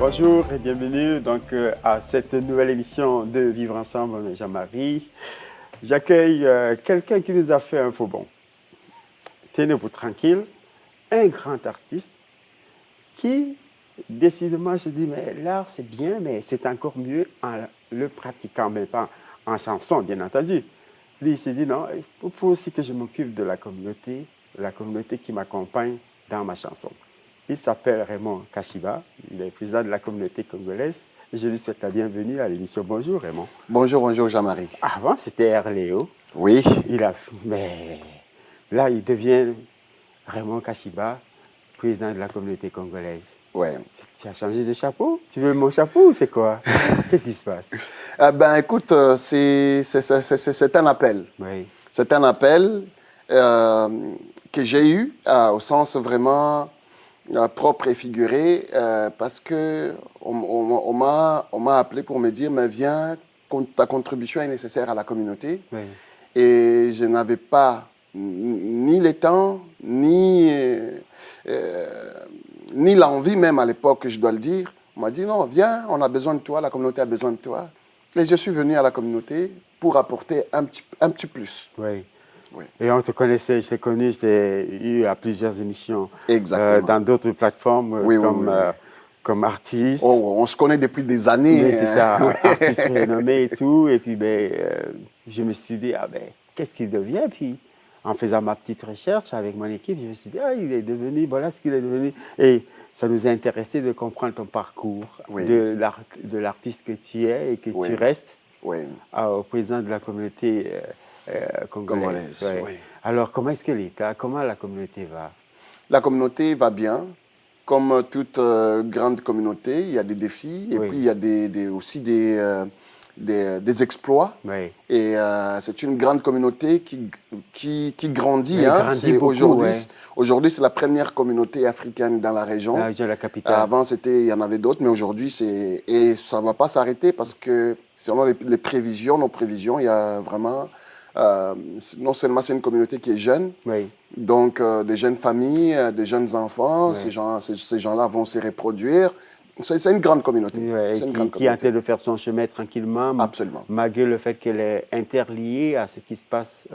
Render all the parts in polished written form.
Bonjour et bienvenue à cette nouvelle émission de Vivre Ensemble. On est Jean-Marie. J'accueille quelqu'un qui nous a fait un faux bond. Tenez-vous tranquille, un grand artiste qui, décidément, je dis, mais l'art c'est bien, mais c'est encore mieux en le pratiquant, mais pas en chanson, bien entendu. Lui, il s'est dit, non, il faut aussi que je m'occupe de la communauté qui m'accompagne dans ma chanson. Il s'appelle Raymond Kashiba, il est président de la communauté congolaise. Et je lui souhaite la bienvenue à l'émission. Bonjour Raymond. Bonjour Jean-Marie. Avant, c'était Herléo. Oui. Mais là, il devient Raymond Kashiba, président de la communauté congolaise. Ouais. Tu as changé de chapeau? Tu veux mon chapeau ou c'est quoi? Qu'est-ce qui se passe? Écoute, c'est un appel. Oui. C'est un appel que j'ai eu au sens vraiment propre et figuré parce que on m'a appelé pour me dire mais viens, ta contribution est nécessaire à la communauté. Oui. Et je n'avais pas ni le temps ni l'envie même à l'époque, je dois le dire. On m'a dit non, viens, on a besoin de toi, la communauté a besoin de toi. Et je suis venu à la communauté pour apporter un petit plus. Oui. Oui. Et on te connaissait, je t'ai connu, je t'ai eu à plusieurs émissions. Exactement. Dans d'autres plateformes comme artiste. Oh, on se connaît depuis des années. Oui, c'est ça, artiste renommé et tout. Et puis, je me suis dit, qu'est-ce qu'il devient? Puis, en faisant ma petite recherche avec mon équipe, je me suis dit, il est devenu, voilà ce qu'il est devenu. Et ça nous a intéressé de comprendre ton parcours, oui, de l'artiste que tu es et que oui, tu restes oui, au président de la communauté congolaise. Oui. Alors, comment est-ce que comment la communauté va? La communauté va bien. Comme toute grande communauté, il y a des défis et puis il y a aussi des exploits. Oui. Et c'est une grande communauté qui grandit. Oui, grandit beaucoup, aujourd'hui, c'est la première communauté africaine dans la région. La capitale. Avant, il y en avait d'autres, mais aujourd'hui, et ça ne va pas s'arrêter parce que selon nos prévisions, il y a vraiment... non seulement c'est une communauté qui est jeune, oui, donc des jeunes familles, des jeunes enfants, oui, ces gens-là vont se reproduire. C'est une grande communauté. Oui, qui est en train de faire son chemin tranquillement, absolument, malgré le fait qu'elle est interliée à ce qui se passe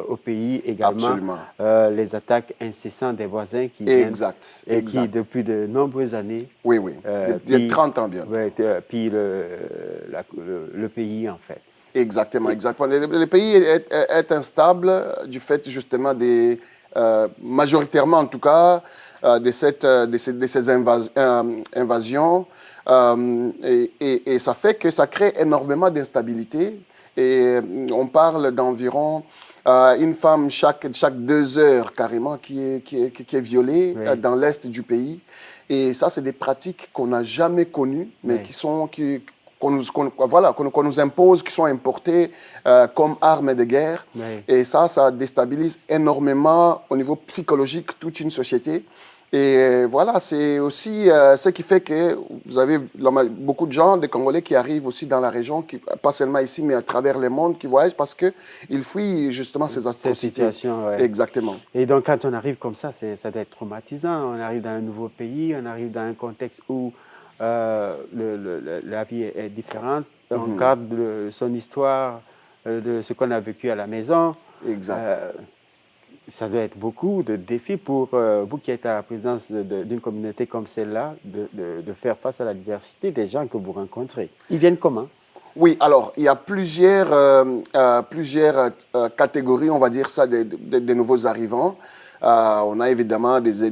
au pays également. Absolument. Les attaques incessantes des voisins qui exact, viennent et exact. qui, depuis de nombreuses années... Oui. Il y a 30 ans bien. Puis le pays, en fait. Exactement. Le pays est instable du fait justement majoritairement en tout cas, de ces invasions. Et ça fait que ça crée énormément d'instabilité. Et on parle d'environ une femme chaque 2 heures carrément qui est violée dans l'est du pays. Et ça, c'est des pratiques qu'on n'a jamais connues, mais qu'on nous impose, qui sont importés comme armes de guerre. Oui. Et ça déstabilise énormément au niveau psychologique toute une société. Et voilà, c'est aussi ce qui fait que vous avez beaucoup de gens, des Congolais qui arrivent aussi dans la région, pas seulement ici, mais à travers le monde, qui voyagent parce qu'ils fuient justement ces atrocités. Cette situation, ouais. Exactement. Et donc, quand on arrive comme ça doit être traumatisant. On arrive dans un nouveau pays, on arrive dans un contexte où la vie est différente. On garde son histoire, de ce qu'on a vécu à la maison. Exact. Ça doit être beaucoup de défis pour vous qui êtes à la présidence d'une communauté comme celle-là, de faire face à la diversité des gens que vous rencontrez. Ils viennent comment? Oui, alors, il y a plusieurs catégories, on va dire ça, des nouveaux arrivants. On a évidemment des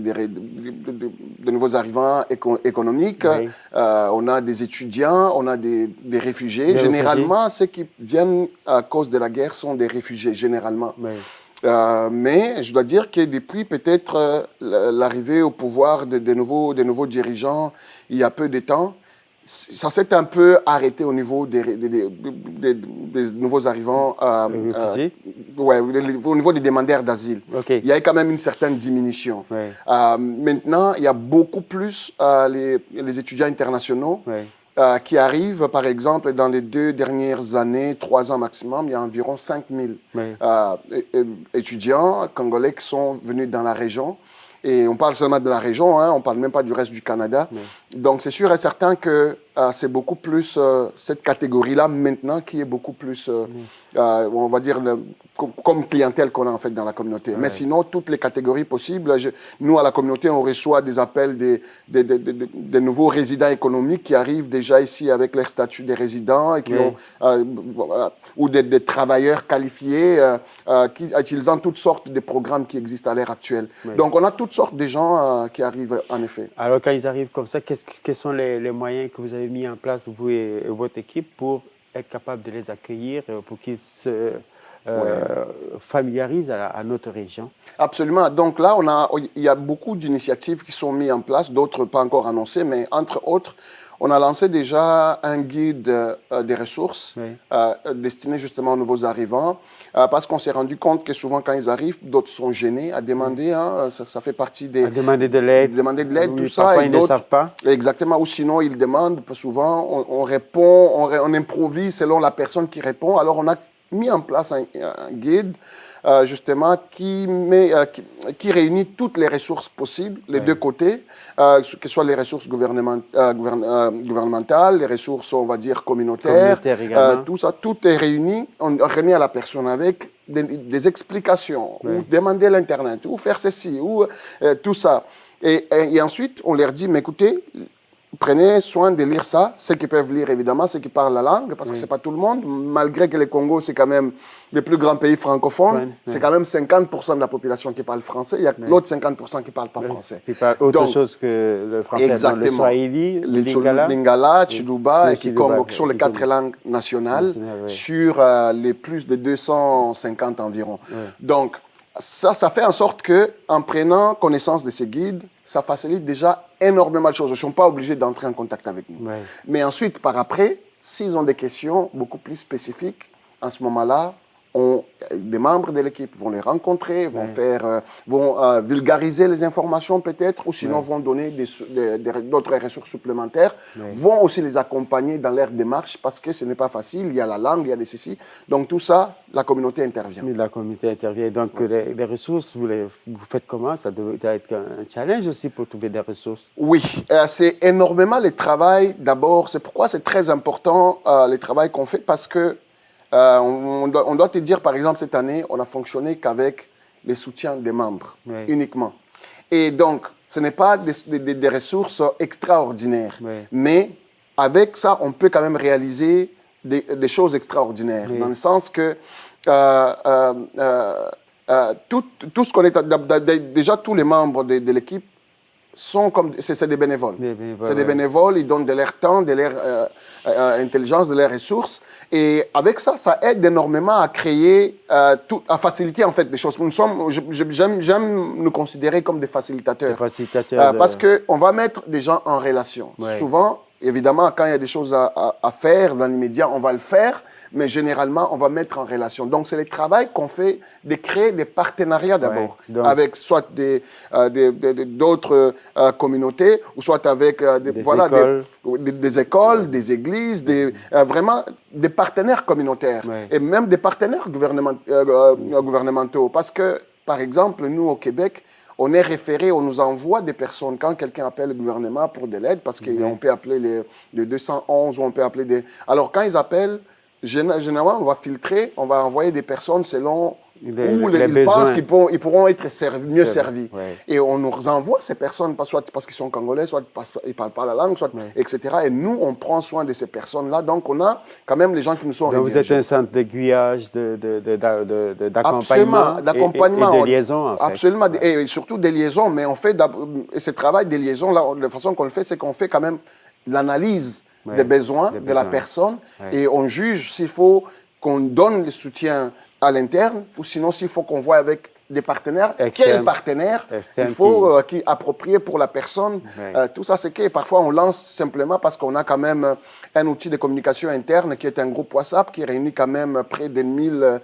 nouveaux arrivants économiques, oui. On a des étudiants, on a des réfugiés. Généralement, ceux qui viennent à cause de la guerre sont des réfugiés, généralement. Oui. Mais je dois dire que depuis peut-être l'arrivée au pouvoir de nouveaux dirigeants il y a peu de temps, ça s'est un peu arrêté au niveau des nouveaux arrivants, au niveau des demandeurs d'asile. Okay. Il y a quand même une certaine diminution. Ouais. Maintenant, il y a beaucoup plus les étudiants internationaux qui arrivent, par exemple, dans les 2 dernières années, 3 ans maximum, il y a environ 5000 étudiants congolais qui sont venus dans la région. Et on parle seulement de la région, hein, on ne parle même pas du reste du Canada. Oui. Donc, c'est sûr et certain que c'est beaucoup plus cette catégorie-là maintenant qui est beaucoup plus, on va dire, comme clientèle qu'on a en fait dans la communauté. Ouais. Mais sinon, toutes les catégories possibles, nous, à la communauté, on reçoit des appels des nouveaux résidents économiques qui arrivent déjà ici avec leur statut de résidents et qui Oui. ou des travailleurs qualifiés qui utilisant toutes sortes de programmes qui existent à l'heure actuelle. Oui. Donc, on a toutes sortes de gens qui arrivent, en effet. Alors, quand ils arrivent comme ça, quels sont les moyens que vous avez mis en place, vous et votre équipe, pour être capable de les accueillir, pour qu'ils se familiarisent à notre région? Absolument. Donc là, il y a beaucoup d'initiatives qui sont mises en place, d'autres pas encore annoncées, mais entre autres, on a lancé déjà un guide des ressources destiné justement aux nouveaux arrivants, parce qu'on s'est rendu compte que souvent quand ils arrivent, d'autres sont gênés à demander, hein, ça fait partie des... À demander de l'aide. Demander de l'aide, Oui, tout ça. parfois, Et ils ne savent pas. Exactement, ou sinon ils demandent, souvent on répond, on improvise selon la personne qui répond. Alors on a mis en place un guide justement qui réunit toutes les ressources possibles, les deux côtés, que ce soit les ressources gouvernementales, les ressources, on va dire, communautaires, tout ça, tout est réuni, on remet à la personne avec des explications, ou demander l'Internet, ou faire ceci, ou tout ça. Et ensuite, on leur dit, mais écoutez, prenez soin de lire ça, ceux qui peuvent lire évidemment, ceux qui parlent la langue, parce que ce n'est pas tout le monde, malgré que le Congo, c'est quand même le plus grand pays francophone, c'est quand même 50% de la population qui parle français, il y a l'autre 50% qui ne parle pas français. Qui parle autre chose que le français, exactement. Le Swahili, le Lingala. Lingala, Chiluba et Kikongo, qui sont les 4 langues nationales sur les plus de 250 environ. Donc, ça fait en sorte qu'en prenant connaissance de ces guides, ça facilite déjà énormément de choses. Ils ne sont pas obligés d'entrer en contact avec nous. Mais ensuite, par après, s'ils ont des questions beaucoup plus spécifiques, en ce moment-là, des membres de l'équipe vont les rencontrer, vont vulgariser les informations peut-être, ou sinon vont donner d'autres ressources supplémentaires, vont aussi les accompagner dans leur démarche parce que ce n'est pas facile, il y a la langue, il y a des ceci. Donc tout ça, la communauté intervient. La communauté intervient. Donc les ressources, vous faites comment? Ça doit être un challenge aussi pour trouver des ressources. Oui, c'est énormément le travail d'abord. C'est pourquoi c'est très important le travail qu'on fait parce que on doit te dire, par exemple, cette année, on a fonctionné qu'avec les soutiens des membres uniquement. Et donc, ce n'est pas des ressources extraordinaires. Mais avec ça, on peut quand même réaliser des choses extraordinaires. Dans le sens que tout ce qu'on est... Déjà, tous les membres de l'équipe sont comme c'est des bénévoles. C'est des bénévoles, ils donnent de leur temps, de leur intelligence, de leurs ressources. Et avec ça, ça aide énormément à créer, à faciliter en fait des choses. J'aime nous considérer comme des facilitateurs. Parce qu'on va mettre des gens en relation. Souvent, évidemment, quand il y a des choses à faire dans l'immédiat, on va le faire, mais généralement, on va mettre en relation. Donc, c'est le travail qu'on fait de créer des partenariats d'abord, avec soit d'autres communautés, ou soit avec des écoles, des églises, vraiment des partenaires communautaires, et même des partenaires gouvernementaux. Parce que, par exemple, nous, au Québec, on est référé, on nous envoie des personnes quand quelqu'un appelle le gouvernement pour de l'aide, parce qu'on peut appeler les 211 ou on peut appeler des... Alors, quand ils appellent, généralement, on va filtrer, on va envoyer des personnes selon où ils pensent qu'ils pourront être mieux servis. Et on nous envoie ces personnes, soit parce qu'ils sont congolais, soit parce qu'ils ne parlent pas la langue, soit, etc. Et nous, on prend soin de ces personnes-là. Donc, on a quand même les gens qui nous sont redirigés. Vous êtes un centre d'aiguillage, d'accompagnement et de liaison, en fait. Absolument, et surtout des liaisons. Mais on fait, et ce travail des liaisons, là, la façon qu'on le fait, c'est qu'on fait quand même l'analyse des besoins de la personne et on juge s'il faut qu'on donne le soutien à l'interne ou sinon s'il faut qu'on voit avec des partenaires, quel partenaire il faut qui approprié pour la personne. Tout ça, c'est que parfois on lance simplement parce qu'on a quand même un outil de communication interne qui est un groupe WhatsApp qui réunit quand même près de 1000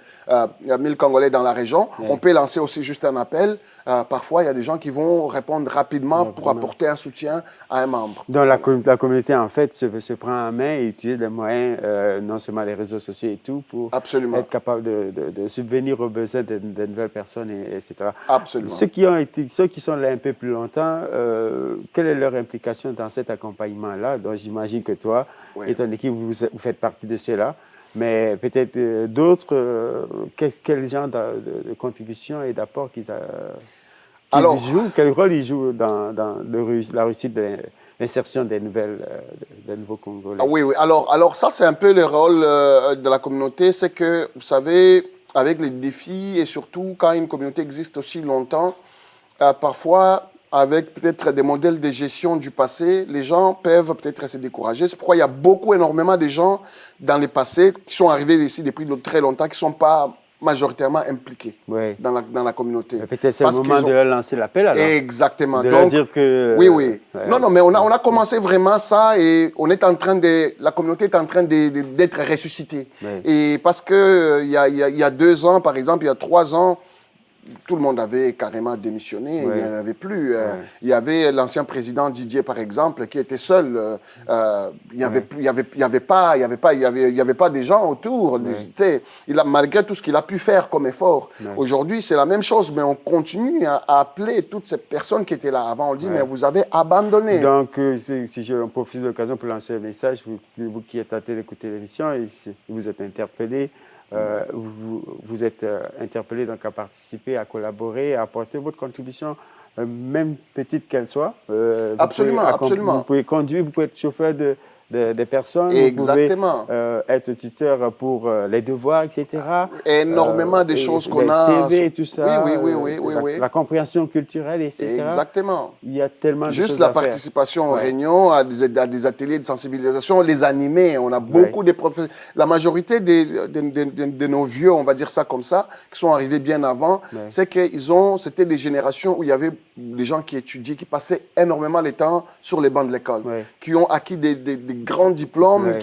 Congolais dans la région. On peut lancer aussi juste un appel. Parfois, il y a des gens qui vont répondre rapidement pour apporter un soutien à un membre. Donc la communauté, en fait, se prend en main et utilise les moyens, non seulement les réseaux sociaux et tout, pour être capable de subvenir aux besoins de nouvelles personnes etc. Absolument. Ceux qui sont là un peu plus longtemps, quelle est leur implication dans cet accompagnement-là? Donc j'imagine que toi et ton équipe, vous faites partie de ceux-là. Mais peut-être d'autres, quel genre de contribution et d'apport qu'ils jouent, quel rôle ils jouent dans la réussite de l'insertion des nouveaux Congolais? Ah oui, oui. Alors ça, c'est un peu le rôle de la communauté. C'est que, vous savez, avec les défis et surtout quand une communauté existe aussi longtemps, parfois, avec peut-être des modèles de gestion du passé, les gens peuvent peut-être se décourager. C'est pourquoi il y a énormément de gens dans le passé qui sont arrivés ici depuis très longtemps, qui ne sont pas majoritairement impliqués dans la communauté. Peut-être c'est le moment de leur lancer l'appel alors. Exactement. De leur dire que... Oui, oui. Non, mais on a commencé vraiment ça et la communauté est en train d'être ressuscitée. Et parce que il y a 2 ans, par exemple, il y a 3 ans, tout le monde avait carrément démissionné, il n'y en avait plus. Il y avait l'ancien président Didier, par exemple, qui était seul. Il n'y avait pas des gens autour. Malgré tout ce qu'il a pu faire comme effort. Aujourd'hui, c'est la même chose, mais on continue à appeler toutes ces personnes qui étaient là avant. On dit, mais vous avez abandonné. Donc, si je profite de l'occasion pour lancer un message, vous qui êtes tenté d'écouter l'émission, et si vous êtes interpellé, vous êtes interpellé donc à participer, à collaborer, à apporter votre contribution, même petite qu'elle soit. Absolument. Vous pouvez conduire, vous pouvez être chauffeur des personnes, Exactement. Vous pouvez être tuteur pour les devoirs, etc. Énormément de choses qu'on a. CV et tout ça. Oui. La compréhension culturelle, etc. Exactement. Il y a tellement de choses Juste la à faire. participation aux réunions, à des ateliers de sensibilisation, les animés. On a beaucoup de professeurs. La majorité de nos vieux, on va dire ça comme ça, qui sont arrivés bien avant, c'est que c'était des générations où il y avait des gens qui étudiaient, qui passaient énormément de temps sur les bancs de l'école, qui ont acquis des grands diplômes,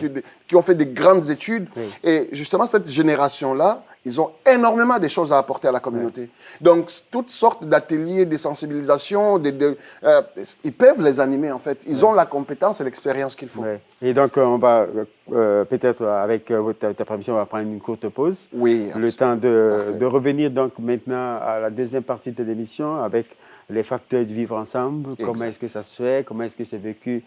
qui ont fait des grandes études. Et justement, cette génération-là, ils ont énormément de choses à apporter à la communauté. Donc, toutes sortes d'ateliers, de sensibilisation, ils peuvent les animer, en fait. Ils ont la compétence et l'expérience qu'il faut. Et donc, on va, peut-être, avec ta permission, on va prendre une courte pause. Oui, le temps de revenir donc maintenant à la deuxième partie de l'émission avec les facteurs de vivre ensemble, comment est-ce que ça se fait, comment est-ce que c'est vécu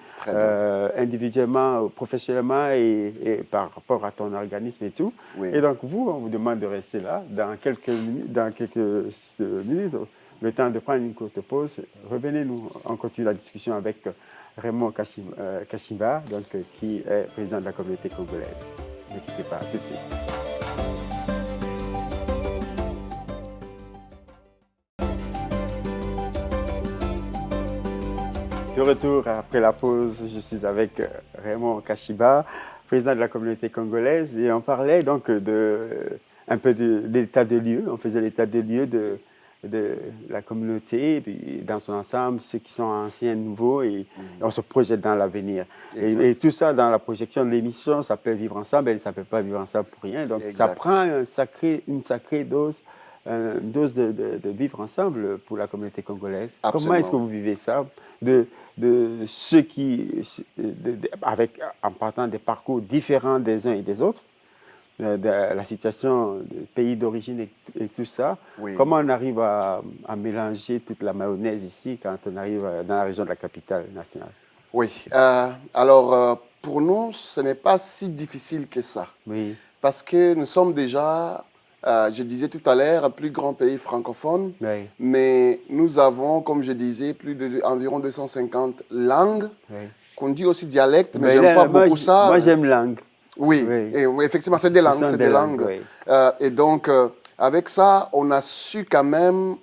individuellement, professionnellement et par rapport à ton organisme et tout. Et donc, on vous demande de rester là dans quelques minutes, le temps de prendre une courte pause. Revenez-nous, on continue la discussion avec Raymond Kashimba, donc, qui est président de la communauté congolaise. Ne quittez pas, tout de suite. De retour après la pause, je suis avec Raymond Kashimba, président de la communauté congolaise, et on parlait donc un peu de l'état de lieu. On faisait l'état de lieu de la communauté dans son ensemble, ceux qui sont anciens, nouveaux, et on se projette dans l'avenir. Et tout ça dans la projection de l'émission s'appelle Vivre ensemble, elle ne s'appelle pas Vivre ensemble pour rien. Donc ça prend une sacrée dose. Une dose de vivre ensemble pour la communauté congolaise. Absolument. Comment est-ce que vous vivez ça de ceux qui, en partant des parcours différents des uns et des autres, de la situation des pays d'origine et tout ça, comment on arrive à mélanger toute la mayonnaise ici quand on arrive dans la région de la capitale nationale? Oui, alors pour nous, ce n'est pas si difficile que ça. Oui. Parce que nous sommes déjà... je disais tout à l'heure, un plus grand pays francophone, mais nous avons, comme je disais, environ 250 langues, qu'on dit aussi dialectes, mais je n'aime pas beaucoup ça. Moi, j'aime langue. Oui, et, effectivement, c'est des langues. C'est des langues. Et donc, avec ça, on a su quand même,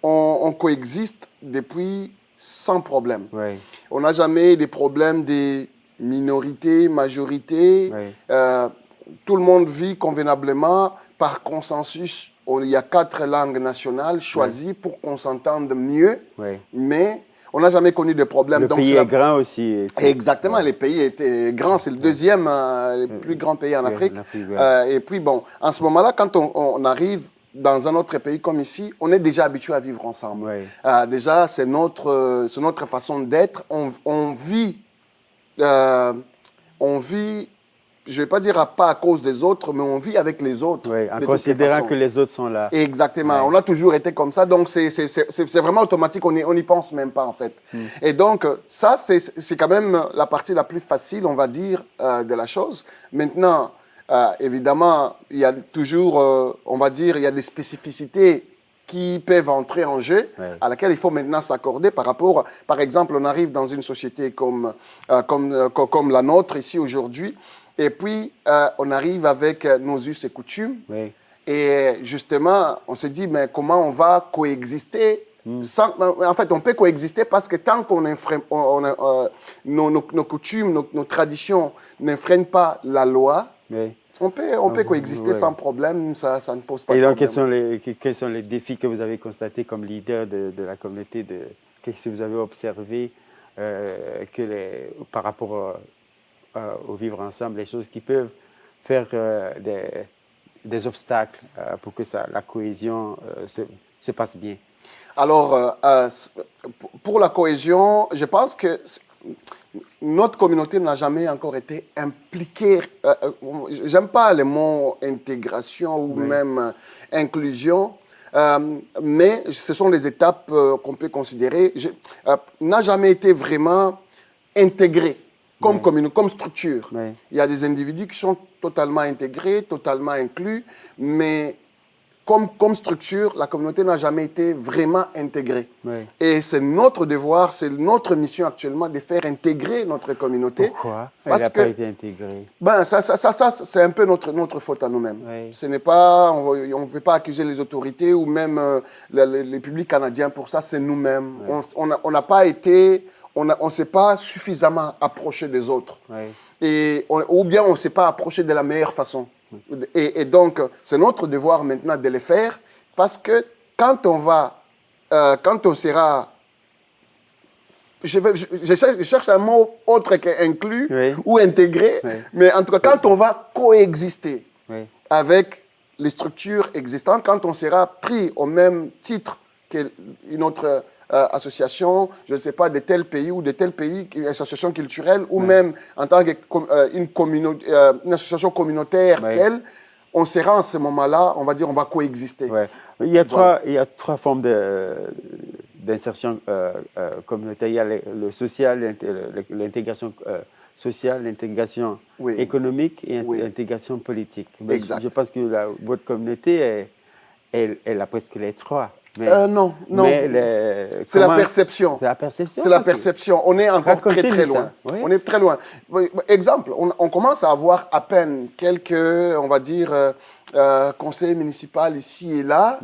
on coexiste depuis sans problème. On n'a jamais eu des problèmes de minorité, majorité. Tout le monde vit convenablement par consensus. Il y a 4 langues nationales choisies pour qu'on s'entende mieux, mais on n'a jamais connu de problème. Le pays est grand aussi. Exactement, le pays était grand, c'est le deuxième plus grand pays en Afrique. Et puis bon, en ce moment-là, quand on arrive dans un autre pays comme ici, on est déjà habitué à vivre ensemble. Déjà, c'est notre façon d'être. On vit je ne vais pas dire pas à cause des autres, mais on vit avec les autres. Oui, en de toutes les considérant façons. que les autres sont là. Exactement. Ouais. On a toujours été comme ça. Donc, c'est vraiment automatique. On n'y pense même pas, en fait. Et donc, ça, c'est quand même la partie la plus facile, on va dire, de la chose. Maintenant, évidemment, il y a toujours, on va dire, il y a des spécificités qui peuvent entrer en jeu, à laquelle il faut maintenant s'accorder par rapport, par exemple, on arrive dans une société comme la nôtre ici aujourd'hui, et puis on arrive avec nos us et coutumes, et justement, on se dit, mais comment on va coexister sans, en fait, on peut coexister parce que tant qu'on nos coutumes, nos traditions n'infreignent pas la loi, on peut coexister sans problème, ça ne pose pas de problème. Et donc, quels sont les défis que vous avez constatés comme leader de la communauté? Qu'est-ce que vous avez observé par rapport au vivre ensemble, les choses qui peuvent faire des obstacles pour que la cohésion se passe bien? Alors, pour la cohésion, je pense que notre communauté n'a jamais encore été impliquée. J'aime pas les mots intégration ou même inclusion, mais ce sont les étapes qu'on peut considérer. N'a jamais été vraiment intégrée comme structure. Il y a des individus qui sont totalement intégrés, totalement inclus, mais comme structure, la communauté n'a jamais été vraiment intégrée. Et c'est notre devoir, c'est notre mission actuellement de faire intégrer notre communauté. Pourquoi elle n'a pas été intégrée? Ça c'est un peu notre faute à nous-mêmes. Ce n'est pas, on ne peut pas accuser les autorités ou même les publics canadiens pour ça, c'est nous-mêmes. On n'a pas été, on ne s'est pas suffisamment approché des autres. Ou bien on ne s'est pas approché de la meilleure façon. Et donc, c'est notre devoir maintenant de le faire parce que quand on sera, je cherche un mot autre qu'inclus ou intégré, mais en tout cas, quand on va coexister avec les structures existantes, quand on sera pris au même titre qu'une autre association, je ne sais pas, de tel pays ou de tel pays, une association culturelle, ou même en tant qu'une association communautaire telle, on sera en ce moment-là, on va dire, on va coexister. Il y a trois formes d'insertion communautaire. Il y a le social, l'intégration sociale, l'intégration économique et l'intégration politique. Je pense que votre communauté, elle a presque les trois. Non. C'est la perception. C'est la perception. C'est la perception. On est encore très loin. On est très loin. Exemple, on commence à avoir à peine quelques, on va dire, conseils municipaux ici et là,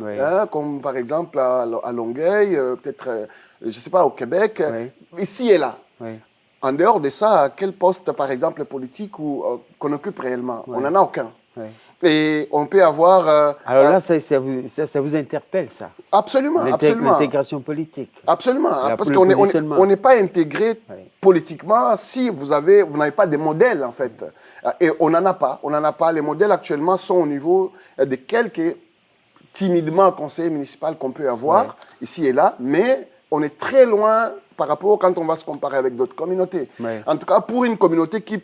comme par exemple à Longueuil, peut-être, je ne sais pas, au Québec, ici et là. En dehors de ça, quel poste, par exemple, politique qu'on occupe réellement? On n'en a aucun. Et on peut avoir... Alors là, ça vous interpelle, ça? Absolument. L'intégration politique. Absolument, parce qu'on n'est pas intégré politiquement si vous n'avez pas de modèle, en fait. Et on n'en a pas. On n'en a pas. Les modèles actuellement sont au niveau de quelques timidement conseillers municipaux qu'on peut avoir ici et là, mais on est très loin par rapport quand on va se comparer avec d'autres communautés. En tout cas, pour une communauté qui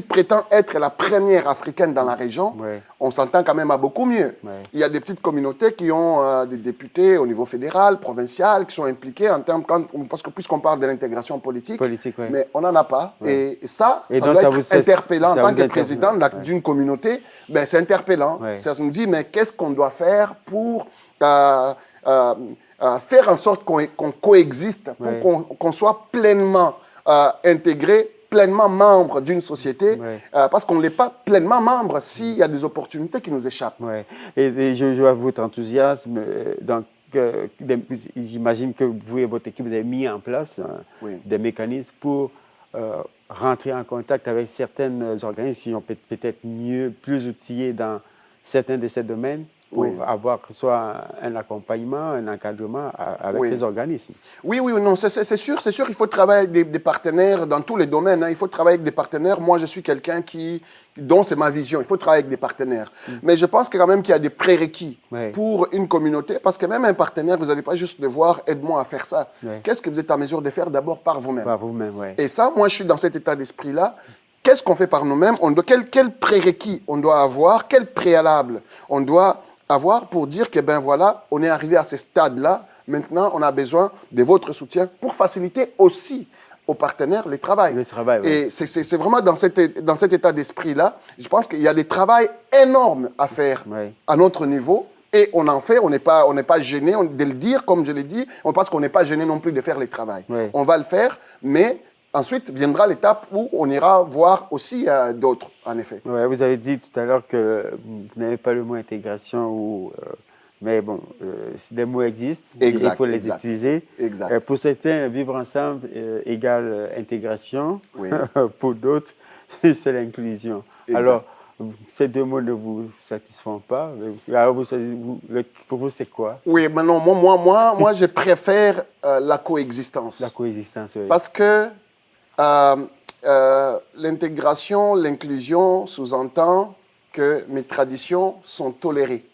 prétend être la première africaine dans la région, on s'entend quand même à beaucoup mieux. Il y a des petites communautés qui ont des députés au niveau fédéral, provincial, qui sont impliqués en termes, parce que puisqu'on parle de l'intégration politique, mais on n'en a pas. Et ça doit être interpellant. En tant que président d'une communauté, c'est interpellant. Ça nous dit, mais qu'est-ce qu'on doit faire pour faire en sorte qu'on coexiste, pour qu'on soit pleinement intégré, pleinement membre d'une société, parce qu'on n'est pas pleinement membre s'il y a des opportunités qui nous échappent. Et je vois votre enthousiasme. Donc, j'imagine que vous et votre équipe, vous avez mis en place des mécanismes pour rentrer en contact avec certains organismes qui sont peut-être plus outillés dans certains de ces domaines, pour avoir soit un accompagnement, un encadrement avec ces organismes. Oui, non, c'est sûr, il faut travailler avec des partenaires dans tous les domaines. Il faut travailler avec des partenaires. Moi, je suis quelqu'un dont c'est ma vision. Il faut travailler avec des partenaires. Mais je pense quand même qu'il y a des prérequis pour une communauté, parce que même un partenaire, vous n'allez pas juste devoir « aide-moi à faire ça ». Qu'est-ce que vous êtes en mesure de faire d'abord par vous-même? Par vous-même, Et ça, moi, je suis dans cet état d'esprit-là. qu'est-ce qu'on fait par nous-mêmes? Quel prérequis on doit avoir? Quel préalable on doit avoir pour dire que, ben voilà, on est arrivé à ce stade-là. Maintenant, on a besoin de votre soutien pour faciliter aussi aux partenaires le travail. Le travail, oui. Et c'est vraiment dans cet état d'esprit-là, je pense qu'il y a des travails énormes à faire Oui. à notre niveau. Et on en fait, on n'est pas gêné de le dire, comme je l'ai dit, parce qu'on n'est pas gêné non plus de faire le travail. Oui. On va le faire, mais ensuite viendra l'étape où on ira voir aussi d'autres, en effet. Ouais, vous avez dit tout à l'heure que vous n'avez pas le mot intégration, mais bon, si des mots existent, Exact, il faut les exact. utiliser. Exact. Pour certains, vivre ensemble égale intégration. Oui. Pour d'autres, c'est l'inclusion. Exact. Alors, ces deux mots ne vous satisfont pas. Alors, pour vous, c'est quoi? Oui, mais non, moi je préfère la coexistence. La coexistence, oui. Parce que l'intégration, l'inclusion sous-entend que mes traditions sont tolérées.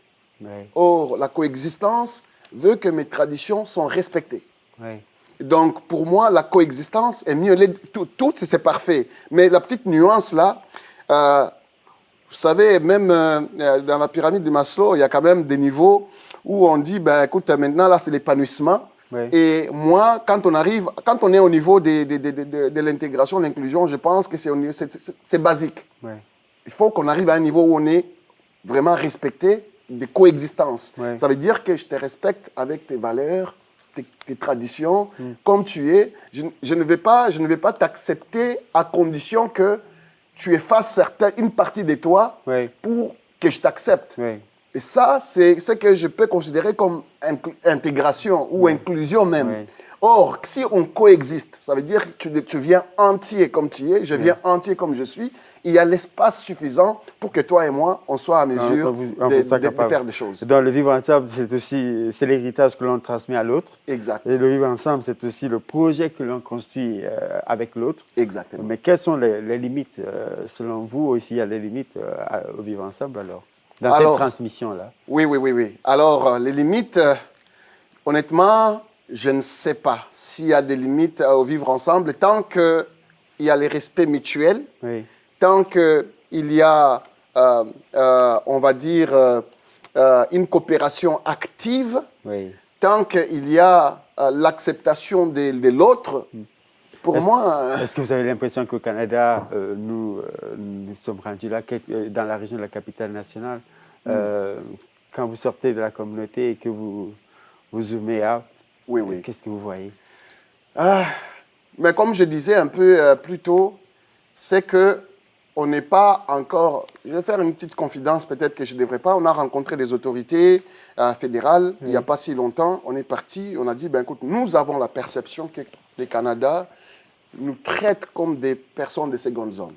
Oui. Or, la coexistence veut que mes traditions sont respectées. Oui. Donc, pour moi, la coexistence est mieux. Tout c'est parfait. Mais la petite nuance là, vous savez, même dans la pyramide de Maslow, il y a quand même des niveaux où on dit, ben, écoute, maintenant là, c'est l'épanouissement. Oui. Et moi, quand on est au niveau de l'intégration, l'inclusion, je pense que c'est basique. Oui. Il faut qu'on arrive à un niveau où on est vraiment respecté, de coexistence. Ouais. Ça veut dire que je te respecte avec tes valeurs, tes traditions, comme tu es. Je ne vais pas t'accepter à condition que tu effaces une partie de toi Ouais. pour que je t'accepte. Oui. Et ça, c'est ce que je peux considérer comme intégration ou inclusion même. Ouais. Or, si on coexiste, ça veut dire que tu viens entier comme tu es, je viens entier comme je suis. Il y a l'espace suffisant pour que toi et moi, on soit à mesure de faire des choses. Dans le vivre ensemble, c'est l'héritage que l'on transmet à l'autre. Exact. Et le vivre ensemble, c'est aussi le projet que l'on construit avec l'autre. Exactement. Mais quelles sont les limites, selon vous, aussi, il y a des limites au vivre ensemble, alors, dans cette transmission-là? Oui. Alors, les limites, honnêtement, je ne sais pas s'il y a des limites au vivre ensemble. Tant qu'il y a les respects mutuels, Oui. tant qu'il y a, on va dire, une coopération active, Oui. tant qu'il y a l'acceptation de l'autre, pour moi... Est-ce que vous avez l'impression qu'au Canada, nous sommes rendus là, dans la région de la capitale nationale, quand vous sortez de la communauté et que vous zoomez out, Oui. qu'est-ce que vous voyez? Mais comme je disais un peu plus tôt, c'est que on n'est pas encore... Je vais faire une petite confidence, peut-être que je ne devrais pas. On a rencontré des autorités fédérales il n'y a pas si longtemps. On est parti, on a dit, ben écoute, nous avons la perception que le Canada nous traite comme des personnes de seconde zone.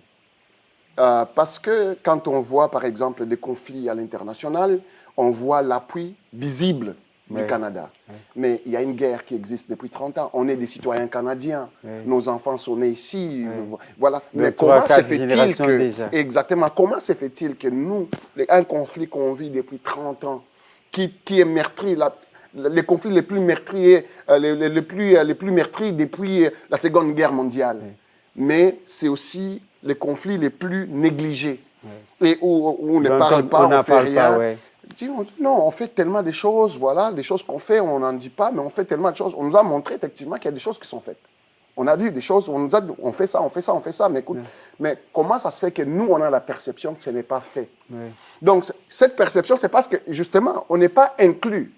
Parce que quand on voit, par exemple, des conflits à l'international, on voit l'appui visible du Canada. Mais il y a une guerre qui existe depuis 30 ans. On est des citoyens canadiens. Nos enfants sont nés ici. Voilà. Mais comment se fait-il que... Déjà. Exactement. Comment se fait-il que nous, un conflit qu'on vit depuis 30 ans, qui est meurtrier, les conflits les plus meurtriers, les plus meurtriers depuis la Seconde Guerre mondiale, mais c'est aussi les conflits les plus négligés. Et où on ne parle pas, on ne fait rien. Non, on fait tellement de choses, voilà, des choses qu'on fait, on n'en dit pas, mais on fait tellement de choses. On nous a montré effectivement qu'il y a des choses qui sont faites. On a vu des choses, on nous a dit, on fait ça, mais écoute, mais comment ça se fait que nous, on a la perception que ce n'est pas fait? Donc, cette perception, c'est parce que, justement, on n'est pas inclus.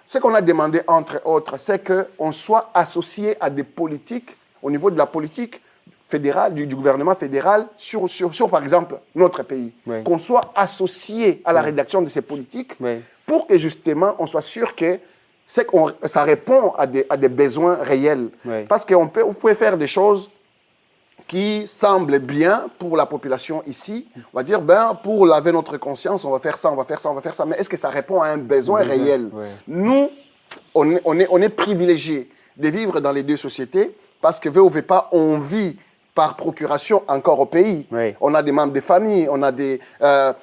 Ce qu'on a demandé, entre autres, c'est qu'on soit associé à des politiques, au niveau de la politique fédérale, du gouvernement fédéral, sur, par exemple, notre pays. Qu'on soit associé à la rédaction de ces politiques pour que, justement, on soit sûr que ça répond à des besoins réels. Parce qu'on vous pouvez faire des choses qui semblent bien pour la population ici. On va dire, ben, pour laver notre conscience, on va faire ça, on va faire ça, on va faire ça. Mais est-ce que ça répond à un besoin réel? Nous, on est privilégiés de vivre dans les deux sociétés parce que, veut ou veut pas, on vit par procuration encore au pays. Oui. On a des membres des familles, on a des... alors,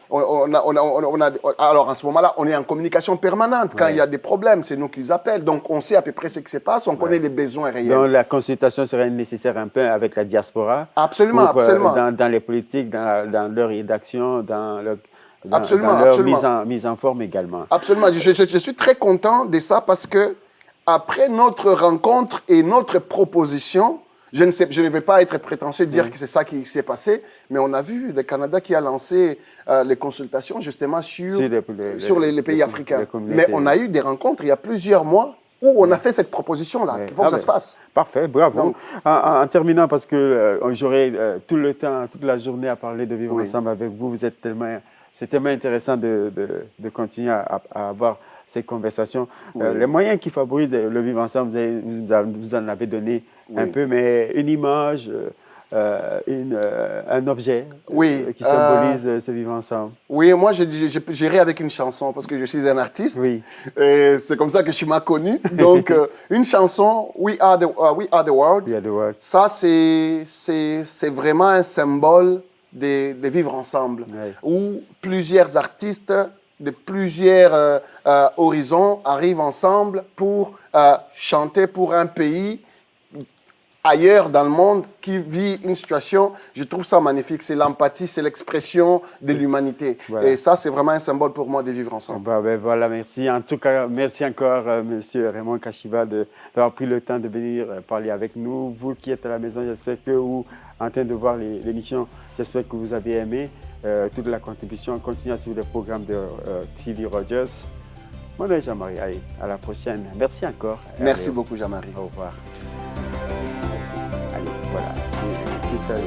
en ce moment-là, on est en communication permanente. Quand il y a des problèmes, c'est nous qui les appellent. Donc, on sait à peu près ce qui se passe, on connaît les besoins réels. Donc, la consultation serait nécessaire un peu avec la diaspora. Absolument, pour, absolument. Dans les politiques, dans leur rédaction, dans leur mise en forme également. Absolument. Je suis très content de ça parce que après notre rencontre et notre proposition, je ne vais pas être prétentieux de dire que c'est ça qui s'est passé, mais on a vu le Canada qui a lancé les consultations justement sur les pays africains. Mais on a eu des rencontres il y a plusieurs mois où on a fait cette proposition-là. Il faut que ça se fasse. Parfait, bravo. Donc, en terminant, parce que j'aurai tout le temps, toute la journée à parler de vivre ensemble avec vous. C'est tellement intéressant de continuer à avoir ces conversations. Les moyens qui favorisent le vivre ensemble, vous en avez donné un peu, mais une image, un objet qui symbolise ce vivre ensemble. Oui, moi j'irai avec une chanson parce que je suis un artiste. Oui. Et c'est comme ça que je m'as connu. Donc une chanson, We Are the World. We Are the World. Ça c'est vraiment un symbole de vivre ensemble, où plusieurs artistes de plusieurs horizons arrivent ensemble pour chanter pour un pays ailleurs dans le monde qui vit une situation. Je trouve ça magnifique. C'est l'empathie, c'est l'expression de l'humanité. Voilà. Et ça, c'est vraiment un symbole pour moi de vivre ensemble. Voilà, merci. En tout cas, merci encore, Monsieur Raymond Kashiva, d'avoir pris le temps de venir parler avec nous. Vous qui êtes à la maison, j'espère que vous, en train de voir l'émission, j'espère que vous avez aimé toute la contribution. Continuez à suivre le programme de TV Rogers. Mon nom est Jean-Marie. Allez, à la prochaine. Merci encore. Merci beaucoup, Jean-Marie. Au revoir. Allez, voilà. C'est ça.